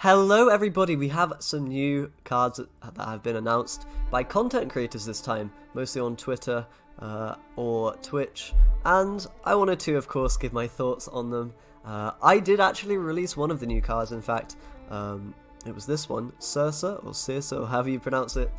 Hello everybody, we have some new cards that have been announced by content creators this time, mostly on Twitter or Twitch, and I wanted to of course give my thoughts on them. I did actually release one of the new cards, in fact. It was this one, Circe, or however you pronounce it.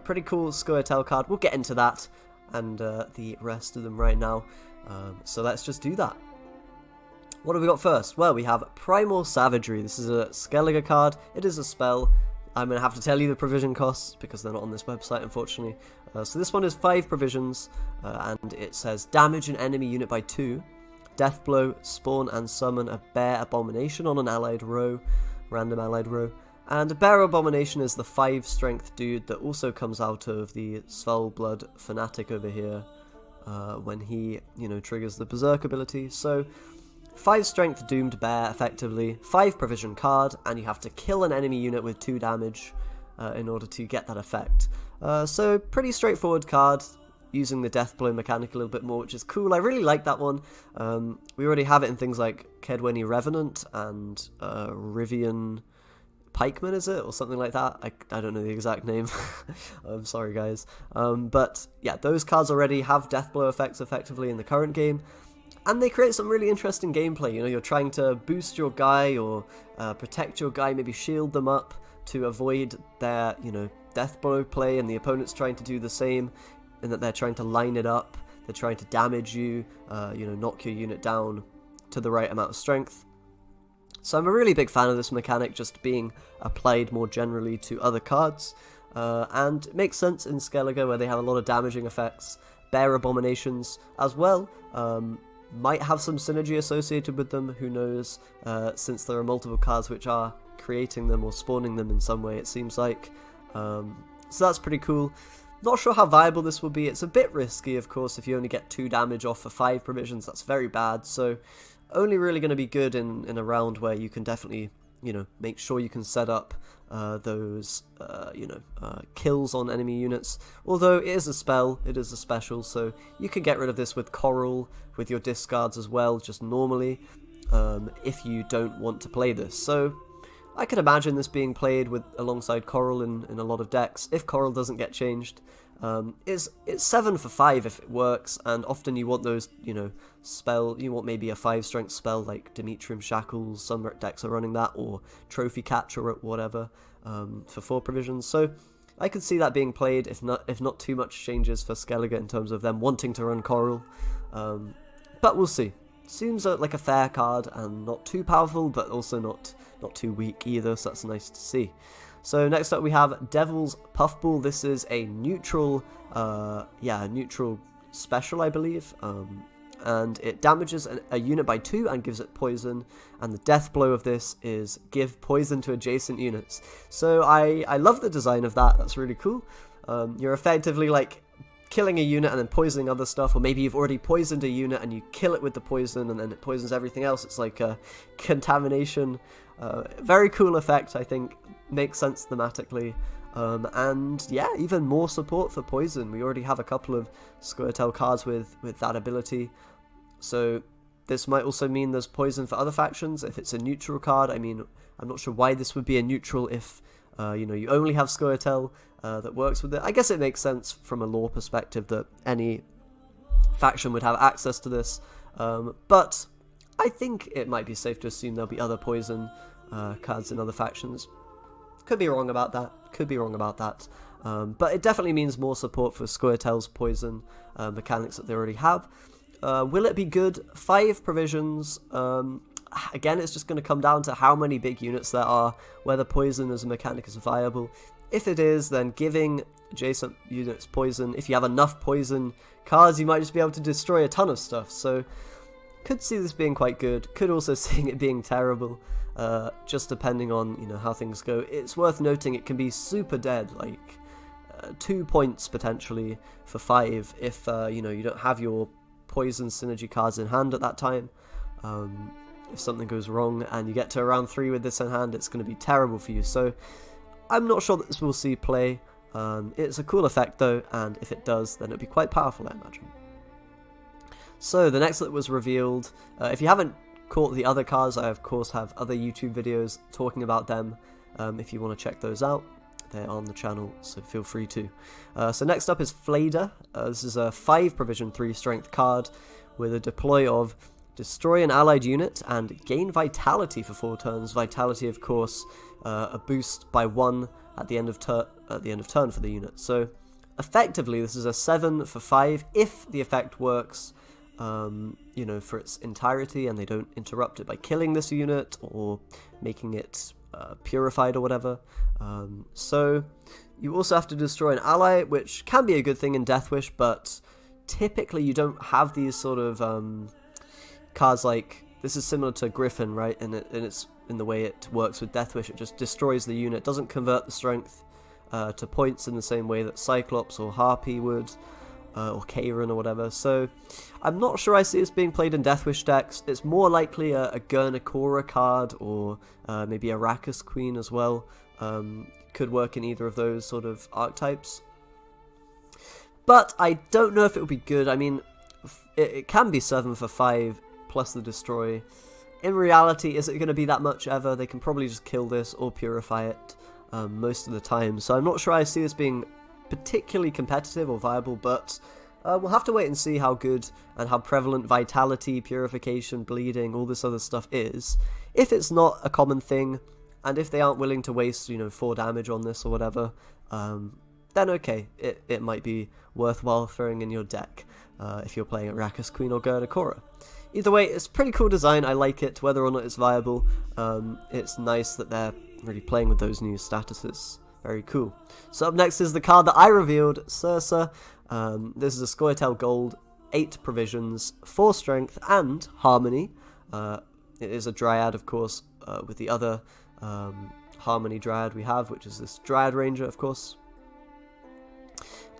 Pretty cool Scoia'tael card. We'll get into that and the rest of them right now, so let's just do that. What have we got first? Well, we have Primal Savagery. This is a Skellige card. It is a spell. I'm going to have to tell you the provision costs because they're not on this website, unfortunately. So this one is 5 provisions, and it says damage an enemy unit by 2, death blow, spawn and summon a bear abomination on an allied row, random allied row. And a bear abomination is the 5 strength dude that also comes out of the Svalblood Fanatic over here when he, triggers the Berserk ability. So 5 strength doomed bear, effectively, 5 provision card, and you have to kill an enemy unit with 2 damage in order to get that effect. So pretty straightforward card, using the death blow mechanic a little bit more, which is cool. I really like that one. We already have it in things like Kedweni Revenant and Rivian Pikeman, is it? Or something like that. I don't know the exact name. I'm sorry, guys. But yeah, those cards already have death blow effects effectively in the current game. And they create some really interesting gameplay. You're trying to boost your guy or protect your guy, maybe shield them up to avoid their, death blow play, and the opponent's trying to do the same, in that they're trying to line it up, they're trying to damage you, knock your unit down to the right amount of strength. So I'm a really big fan of this mechanic just being applied more generally to other cards, and it makes sense in Skellige where they have a lot of damaging effects. Bear abominations as well might have some synergy associated with them, who knows, since there are multiple cards which are creating them or spawning them in some way, it seems like. So that's pretty cool. Not sure how viable this will be. It's a bit risky, of course. If you only get 2 damage off for 5 provisions, that's very bad. So only really going to be good in a round where you can definitely, make sure you can set up those, kills on enemy units. Although it is a spell, it is a special, so you can get rid of this with Coral, with your discards as well, just normally, if you don't want to play this. So I could imagine this being played alongside Coral in a lot of decks, if Coral doesn't get changed. It's 7 for 5 if it works, and often you want those, you want maybe a 5 strength spell like Demetrium Shackles, some decks are running that, or Trophy Catcher or whatever, for 4 provisions. So I could see that being played if not too much changes for Skellige in terms of them wanting to run Coral. But we'll see. Seems like a fair card and not too powerful, but also not too weak either, so that's nice to see. So next up we have Devil's Puffball. This is a neutral, neutral special, I believe, and it damages a unit by 2 and gives it poison, and the death blow of this is give poison to adjacent units. So I love the design of that. That's really cool. You're effectively like killing a unit and then poisoning other stuff, or maybe you've already poisoned a unit and you kill it with the poison and then it poisons everything else. It's like a contamination. Very cool effect, I think. Makes sense thematically. And yeah, even more support for poison. We already have a couple of Scoia'tael cards with that ability. So this might also mean there's poison for other factions if it's a neutral card. I mean, I'm not sure why this would be a neutral if you only have Scoia'tael that works with it. I guess it makes sense from a lore perspective that any faction would have access to this, but I think it might be safe to assume there'll be other poison cards in other factions. Could be wrong about that. But it definitely means more support for Scoia'tael's poison mechanics that they already have. Will it be good? 5 provisions. Again, it's just going to come down to how many big units there are, whether poison as a mechanic is viable. If it is, then giving adjacent units poison, if you have enough poison cards, you might just be able to destroy a ton of stuff. So, could see this being quite good. Could also see it being terrible, just depending on how things go. It's worth noting it can be super dead, like 2 points potentially for 5 if you don't have your poison synergy cards in hand at that time. If something goes wrong and you get to around 3 with this in hand, it's going to be terrible for you. So I'm not sure that this will see play. It's a cool effect though, and if it does, then it'll be quite powerful, I imagine. So the next that was revealed, if you haven't caught the other cards, I of course have other YouTube videos talking about them. If you want to check those out, they're on the channel, so feel free to. So next up is Flader. This is a 5 provision 3 strength card with a deploy of destroy an allied unit and gain vitality for 4 turns. Vitality, of course, a boost by 1 at the end of turn for the unit. So effectively, this is a 7 for 5 if the effect works, you know, for its entirety, and they don't interrupt it by killing this unit or making it purified or whatever. So you also have to destroy an ally, which can be a good thing in Death Wish, but typically you don't have these sort of cards like this. Is similar to Griffin, right? And it's in the way it works with Death Wish. It just destroys the unit, doesn't convert the strength to points in the same way that Cyclops or Harpy would, or Karen or whatever. So I'm not sure I see this being played in Death Wish decks. It's more likely a Gurnikora card, or maybe a Rakkus Queen as well. Could work in either of those sort of archetypes. But I don't know if it would be good. I mean, it can be 7 for 5 plus the destroy. In reality, is it going to be that much ever? They can probably just kill this or purify it most of the time. So I'm not sure I see this being particularly competitive or viable, but we'll have to wait and see how good and how prevalent vitality, purification, bleeding, all this other stuff is. If it's not a common thing, and if they aren't willing to waste, you know, 4 damage on this or whatever, then okay, it might be worthwhile throwing in your deck if you're playing at Rakkus Queen or Gurnikora. Either way, it's a pretty cool design. I like it, whether or not it's viable. It's nice that they're really playing with those new statuses. Very cool. So up next is the card that I revealed, Circe. This is a Scoia'tael Gold, 8 provisions, 4 strength, and harmony. It is a Dryad, of course, with the other harmony Dryad we have, which is this Dryad Ranger, of course.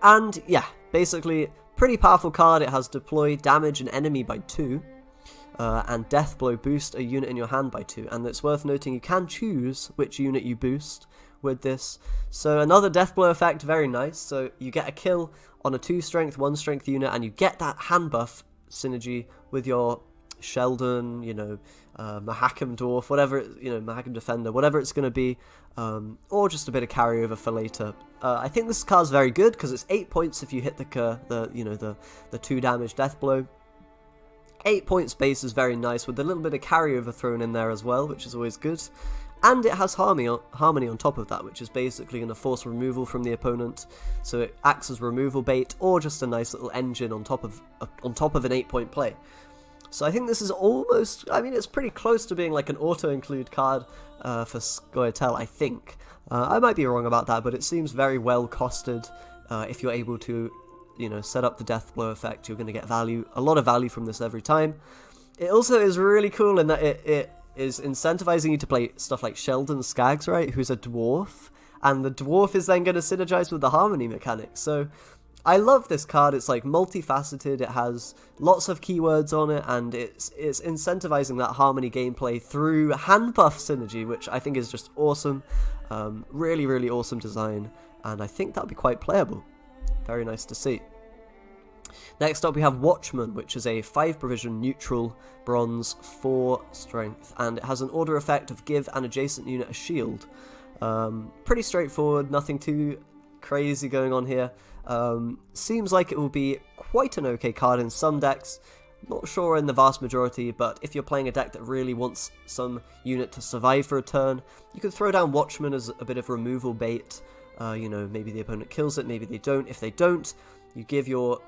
And yeah, basically, pretty powerful card. It has deploy, damage an enemy by 2. And Death Blow, boost a unit in your hand by 2. And it's worth noting you can choose which unit you boost with this. So another Death Blow effect, very nice. So you get a kill on a 2 strength, 1 strength unit, and you get that hand buff synergy with your Sheldon, you know, Mahakam Dwarf, whatever, you know, Mahakam Defender, whatever it's going to be, or just a bit of carryover for later. I think this card's very good because it's 8 points if you hit the 2 damage Death Blow. 8 points base is very nice with a little bit of carryover thrown in there as well, which is always good. And it has harmony on top of that, which is basically going to force removal from the opponent. So it acts as removal bait, or just a nice little engine on top of an 8-point play. So I think this is almost, I mean, it's pretty close to being like an auto-include card for Scoia'tael, I think. I might be wrong about that, but it seems very well costed. If you're able to, you know, set up the Death Blow effect, you're going to get value, a lot of value from this every time. It also is really cool in that it is incentivizing you to play stuff like Sheldon Skaggs, right, who's a dwarf, and the dwarf is then going to synergize with the harmony mechanic. So I love this card. It's like multifaceted, it has lots of keywords on it, and it's incentivizing that harmony gameplay through hand buff synergy, which I think is just awesome. Really, really awesome design, and I think that'll be quite playable. Very nice to see. Next up we have Watchman, which is a 5 provision neutral bronze, 4 strength, and it has an order effect of give an adjacent unit a shield. Pretty straightforward, nothing too crazy going on here. Seems like it will be quite an okay card in some decks, not sure in the vast majority, but if you're playing a deck that really wants some unit to survive for a turn, you could throw down Watchman as a bit of removal bait. You know, maybe the opponent kills it, maybe they don't. If they don't, you give your,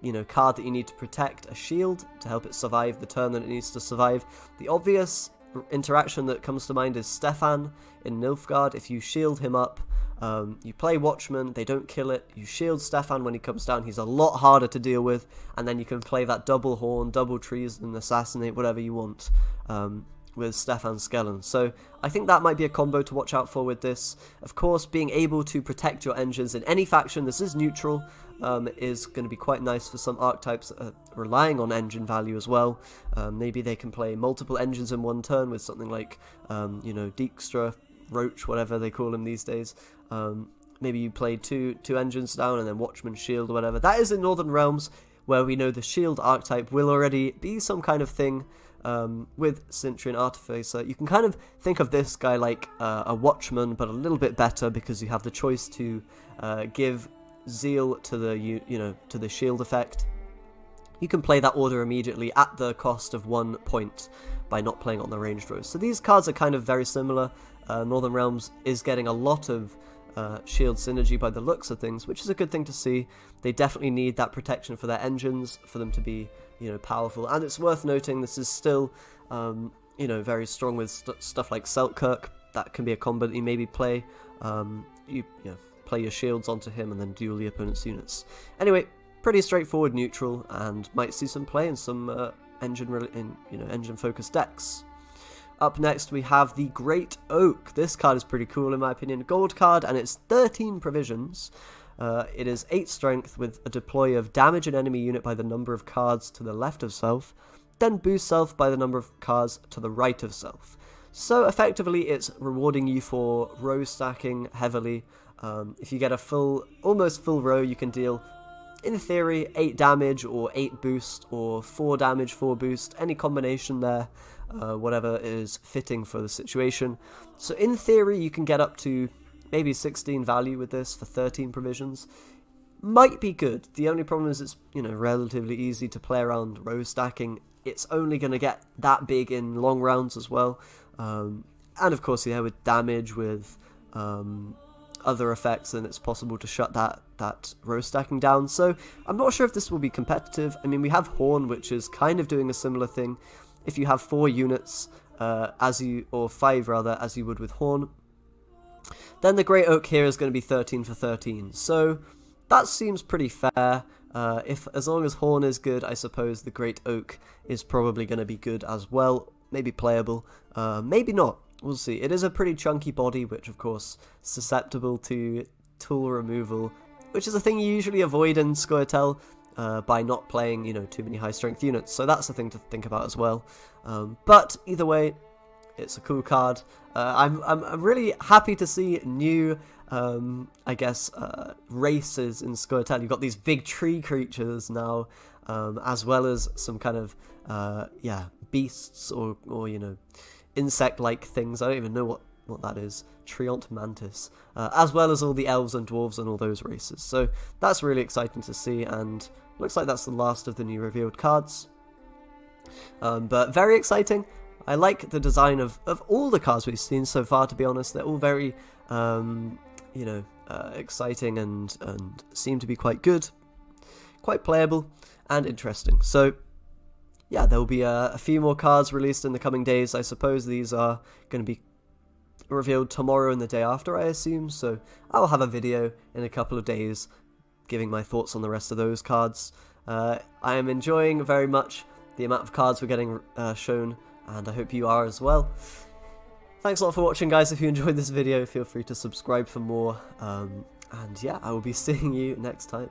you know, card that you need to protect a shield to help it survive the turn that it needs to survive. The obvious interaction that comes to mind is Stefan in Nilfgaard. If you shield him up, you play Watchman, they don't kill it, you shield Stefan when he comes down, he's a lot harder to deal with, and then you can play that double horn, double treason, assassinate, whatever you want, with Stefan Skellen. So I think that might be a combo to watch out for with this. Of course, being able to protect your engines in any faction, this is neutral, is going to be quite nice for some archetypes that are relying on engine value as well. Maybe they can play multiple engines in one turn with something like, you know, Dijkstra, Roach, whatever they call him these days. Maybe you play two engines down and then Watchman shield or whatever. That is in Northern Realms, where we know the shield archetype will already be some kind of thing. with Sentry and Artificer. You can kind of think of this guy like a Watchman, but a little bit better because you have the choice to give Zeal to the to the shield effect. You can play that order immediately at the cost of 1 point by not playing on the ranged rows. So these cards are kind of very similar. Northern Realms is getting a lot of shield synergy by the looks of things, which is a good thing to see. They definitely need that protection for their engines, for them to be, powerful. And it's worth noting this is still, very strong with stuff like Selkirk. That can be a combo that you maybe play. You play your shields onto him and then duel the opponent's units. Anyway, pretty straightforward neutral, and might see some play in some engine-focused decks. Up next we have the Great Oak. This card is pretty cool in my opinion. Gold card, and it's 13 provisions. It is 8 strength with a deploy of damage an enemy unit by the number of cards to the left of self, then boost self by the number of cards to the right of self. So effectively it's rewarding you for row stacking heavily. If you get a almost full row, you can deal, in theory, 8 damage or 8 boost or 4 damage, 4 boost, any combination there. Whatever is fitting for the situation. So in theory you can get up to maybe 16 value with this for 13 provisions. Might be good. The only problem is it's relatively easy to play around row stacking. It's only going to get that big in long rounds as well. And of course with damage, with other effects, then it's possible to shut that row stacking down. So I'm not sure if this will be competitive. I mean, we have Horn, which is kind of doing a similar thing. If you have 4 units, or 5 rather, as you would with Horn, then the Great Oak here is going to be 13 for 13. So that seems pretty fair. As long as Horn is good, I suppose the Great Oak is probably going to be good as well. Maybe playable, maybe not. We'll see. It is a pretty chunky body, which of course is susceptible to tool removal, which is a thing you usually avoid in Scoia'tael. By not playing, too many high strength units, so that's a thing to think about as well. But either way, it's a cool card. I'm really happy to see new, races in Scoia'tael. You've got these big tree creatures now, as well as some kind of beasts or insect-like things. I don't even know what that is. Treant Mantis, as well as all the elves and dwarves and all those races. So that's really exciting to see, and looks like that's the last of the new revealed cards. But very exciting. I like the design of all the cards we've seen so far, to be honest. They're all very, exciting and seem to be quite good, quite playable, and interesting. So yeah, there will be a few more cards released in the coming days. I suppose these are going to be revealed tomorrow and the day after, I assume, so I'll have a video in a couple of days giving my thoughts on the rest of those cards. I am enjoying very much the amount of cards we're getting shown, and I hope you are as well. Thanks a lot for watching, guys. If you enjoyed this video, feel free to subscribe for more, and yeah, I will be seeing you next time.